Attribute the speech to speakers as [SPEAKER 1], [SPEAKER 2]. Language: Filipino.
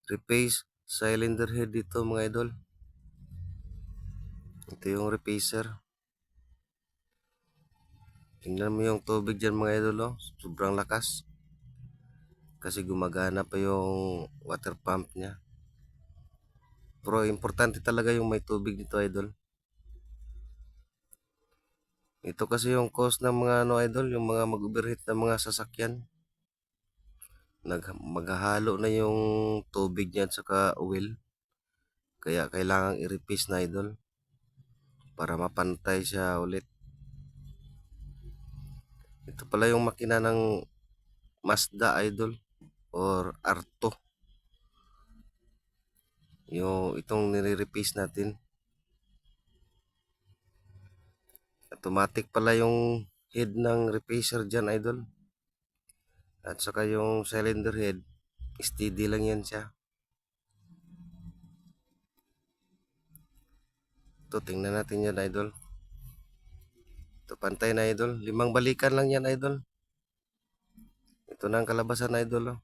[SPEAKER 1] replace cylinder head dito mga idol. Ito yung replacer. Tingnan mo yung tubig dyan mga idol, oh. Sobrang lakas. Kasi gumagana pa yung water pump niya. Pero importante talaga yung may tubig dito idol. Ito kasi yung cause ng mga idol, yung mga mag-overheat na mga sasakyan. Maghahalo na yung tubig niya at saka oil. Kaya kailangang i-replace na idol. Para mapantay siya ulit. Ito pala yung makina ng Mazda idol. Or Arto. Itong nire-replace natin. Automatic pala yung head ng replacer dyan idol. At saka yung cylinder head, steady lang yan siya. Ito, tingnan natin yan idol. Ito, pantay na idol. 5 balikan lang yan idol. Ito na ang kalabasan idol. Oh.